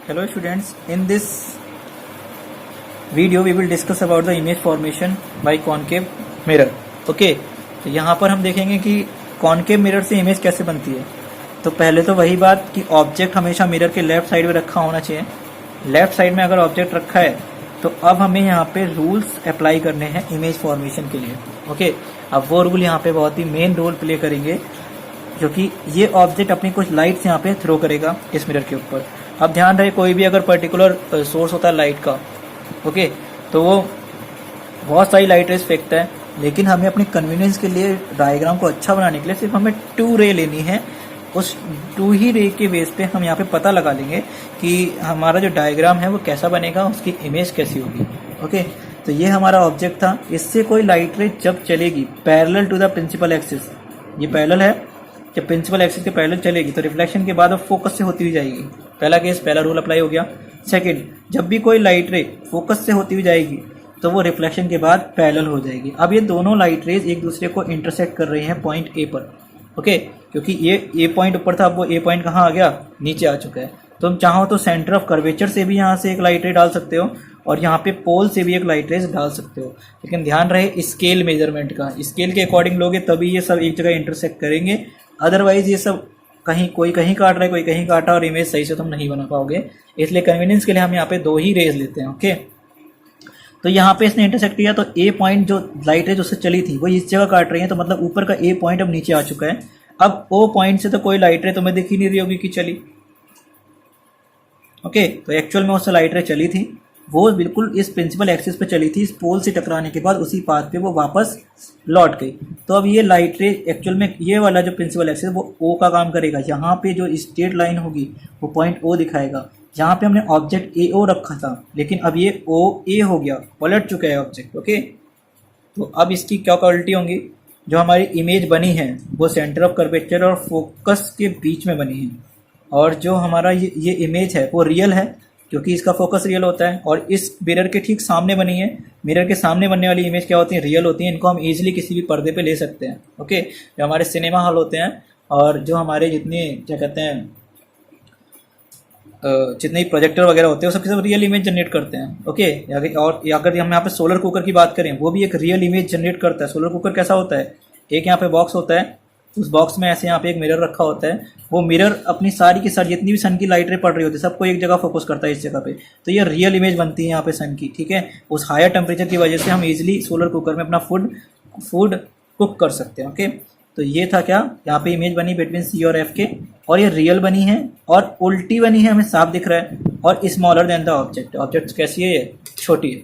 Hello students, in this video we will discuss about the image formation by concave mirror. Okay, तो यहाँ पर हम देखेंगे कि कॉनकेव मिरर से इमेज कैसे बनती है। तो पहले तो वही बात कि ऑब्जेक्ट हमेशा मिरर के लेफ्ट साइड में रखा होना चाहिए। लेफ्ट साइड में अगर ऑब्जेक्ट रखा है तो अब हमें यहाँ पे रूल्स अप्लाई करने हैं इमेज फॉर्मेशन के लिए। ओके, अब वो रूल यहाँ पे बहुत ही मेन रोल प्ले करेंगे क्योंकि ये ऑब्जेक्ट अपनी कुछ लाइट्स यहाँ पे थ्रो करेगा इस मिरर के ऊपर। अब ध्यान रहे, कोई भी अगर पर्टिकुलर सोर्स होता है लाइट का, ओके, तो वो बहुत सारी लाइट रेज फेंकता है, लेकिन हमें अपनी कन्वीनियंस के लिए डायग्राम को अच्छा बनाने के लिए सिर्फ हमें 2 रे लेनी है। उस 2 ही रे के बेस पे हम यहाँ पे पता लगा लेंगे कि हमारा जो डायग्राम है वो कैसा बनेगा, उसकी इमेज कैसी होगी। ओके, तो ये हमारा ऑब्जेक्ट था। इससे कोई लाइट रे जब चलेगी parallel to the principal axis, ये पैरेलल है, जब प्रिंसिपल एक्सिस के पैरेलल चलेगी तो रिफ्लेक्शन के बाद वो फोकस से होती हुई जाएगी। पहला केस, पहला रूल अप्लाई हो गया। सेकंड, जब भी कोई लाइट रे फोकस से होती हुई जाएगी तो वो रिफ्लेक्शन के बाद पैरेलल हो जाएगी। अब ये दोनों लाइट रेज एक दूसरे को इंटरसेक्ट कर रही हैं पॉइंट ए पर। ओके, क्योंकि ये ए पॉइंट ऊपर था, अब वो ए पॉइंट कहाँ आ गया, नीचे आ चुका है। तो हम चाहो तो सेंटर ऑफ कर्वेचर से भी यहाँ से एक लाइट रे डाल सकते हो और यहाँ पे पोल से भी एक लाइट रेज डाल सकते हो, लेकिन ध्यान रहे स्केल मेजरमेंट का, स्केल के अकॉर्डिंग लोगे तभी ये सब एक जगह इंटरसेक्ट करेंगे। अदरवाइज ये सब कहीं कोई कहीं काट रहा है, कोई कहीं काटा और इमेज सही से तुम नहीं बना पाओगे। इसलिए कन्वीनियंस के लिए हम यहाँ पे 2 ही रेज लेते हैं। ओके, तो यहाँ पे इसने इंटरसेक्ट किया तो ए पॉइंट जो लाइट रेज उससे चली थी वो इस जगह काट रही है, तो मतलब ऊपर का ए पॉइंट अब नीचे आ चुका है। अब ओ पॉइंट से तो कोई लाइट रे तुम्हें दिख ही नहीं रही होगी कि चली। ओके, तो एक्चुअल में उससे लाइट रे चली थी, वो बिल्कुल इस प्रिंसिपल एक्सिस पे चली थी, इस पोल से टकराने के बाद उसी पाथ पे वो वापस लौट गई। तो अब ये लाइट रे एक्चुअल में ये वाला जो प्रिंसिपल एक्सिस वो ओ का काम करेगा। यहाँ पे जो स्ट्रेट लाइन होगी वो पॉइंट ओ दिखाएगा। यहाँ पे हमने ऑब्जेक्ट ए ओ रखा था, लेकिन अब ये ओ ए हो गया, पलट चुका है ऑब्जेक्ट। ओके, तो अब इसकी क्या क्वालिटी होंगी, जो हमारी इमेज बनी है वो सेंटर ऑफ कर्वेचर और फोकस के बीच में बनी है, और जो हमारा ये इमेज है वो रियल है क्योंकि इसका फोकस रियल होता है, और इस मिरर के ठीक सामने बनी है। मिरर के सामने बनने वाली इमेज क्या होती है, रियल होती है। इनको हम इजीली किसी भी पर्दे पे ले सकते हैं। ओके, जो हमारे सिनेमा हॉल होते हैं और जो हमारे जितने क्या कहते हैं जितने प्रोजेक्टर वगैरह होते हैं वो सब रियल इमेज जनरेट करते हैं। ओके, और अगर हम यहाँ पे सोलर कुकर की बात करें, वो भी एक रियल इमेज जनरेट करता है। सोलर कुकर कैसा होता है, एक यहाँ पे बॉक्स होता है, उस बॉक्स में ऐसे यहाँ पे एक मिरर रखा होता है। वो मिरर अपनी सारी की सारी जितनी भी सन की लाइट रे पड़ रही होती है सबको एक जगह फोकस करता है इस जगह पे, तो ये रियल इमेज बनती है यहाँ पे सन की। ठीक है, उस हायर टेम्परेचर की वजह से हम इजीली सोलर कुकर में अपना फूड कुक कर सकते हैं। ओके, तो ये था क्या, यहाँ पे इमेज बनी बिटवीन सी और एफ के, और ये रियल बनी है और उल्टी बनी है, हमें साफ दिख रहा है, और smaller than the object. Object कैसी है, ये छोटी है।